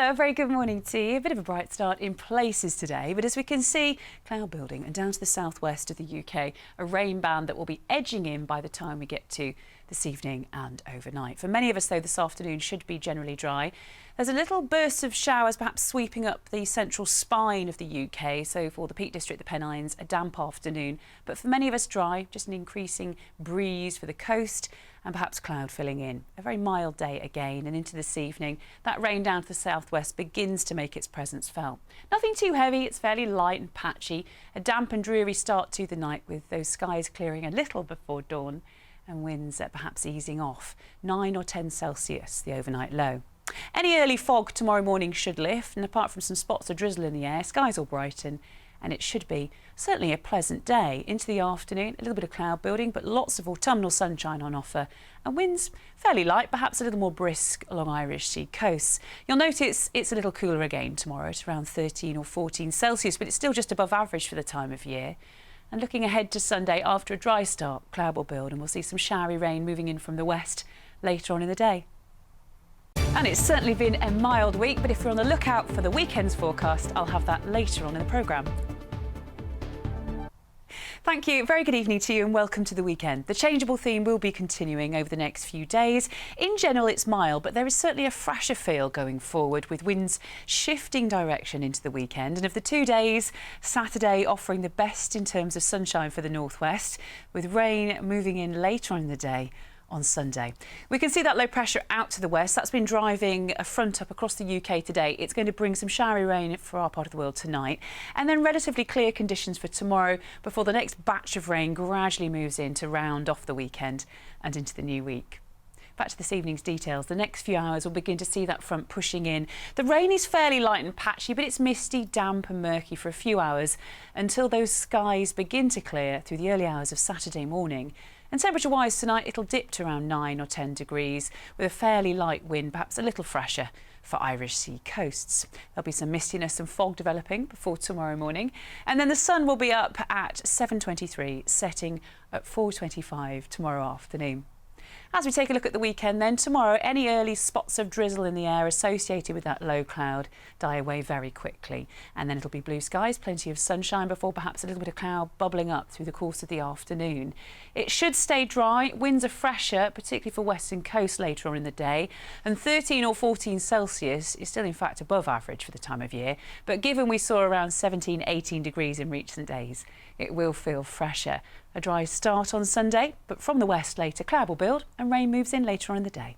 Hello, a very good morning to you. A bit of a bright start in places today, but as we can see, cloud building and down to the southwest of the UK, a rain band that will be edging in by the time we get to this evening and overnight. For many of us, though, this afternoon should be generally dry. There's a little burst of showers perhaps sweeping up the central spine of the UK, so for the Peak District, the Pennines, a damp afternoon. But for many of us, dry, just an increasing breeze for the coast and perhaps cloud filling in. A very mild day again, and into this evening, that rain down to the southwest begins to make its presence felt. Nothing too heavy, it's fairly light and patchy. A damp and dreary start to the night with those skies clearing a little before dawn and winds perhaps easing off. 9 or 10 Celsius, the overnight low. Any early fog tomorrow morning should lift, and apart from some spots of drizzle in the air, skies will brighten and it should be certainly a pleasant day. Into the afternoon, a little bit of cloud building, but lots of autumnal sunshine on offer, and winds fairly light, perhaps a little more brisk along Irish Sea coasts. You'll notice it's a little cooler again tomorrow. It's around 13 or 14 Celsius, but it's still just above average for the time of year. And looking ahead to Sunday, after a dry start, cloud will build and we'll see some showery rain moving in from the west later on in the day. And it's certainly been a mild week, but if you're on the lookout for the weekend's forecast, I'll have that later on in the programme. Thank you. Very good evening to you and welcome to the weekend. The changeable theme will be continuing over the next few days. In general, it's mild, but there is certainly a fresher feel going forward with winds shifting direction into the weekend. And of the 2 days, Saturday offering the best in terms of sunshine for the northwest, with rain moving in later on in the day on Sunday. We can see that low pressure out to the west. That's been driving a front up across the UK today. It's going to bring some showery rain for our part of the world tonight, and then relatively clear conditions for tomorrow before the next batch of rain gradually moves in to round off the weekend and into the new week. Back to this evening's details. The next few hours we'll begin to see that front pushing in. The rain is fairly light and patchy, but it's misty, damp and murky for a few hours until those skies begin to clear through the early hours of Saturday morning. And temperature-wise tonight, it'll dip to around 9 or 10 degrees with a fairly light wind, perhaps a little fresher for Irish Sea coasts. There'll be some mistiness and fog developing before tomorrow morning. And then the sun will be up at 7:23, setting at 4:25 tomorrow afternoon. As we take a look at the weekend then, tomorrow any early spots of drizzle in the air associated with that low cloud die away very quickly, and then it'll be blue skies, plenty of sunshine before perhaps a little bit of cloud bubbling up through the course of the afternoon. It should stay dry, winds are fresher, particularly for western coast later on in the day, and 13 or 14 Celsius is still in fact above average for the time of year, but given we saw around 17, 18 degrees in recent days, it will feel fresher. A dry start on Sunday, but from the west later, cloud will build and rain moves in later on in the day.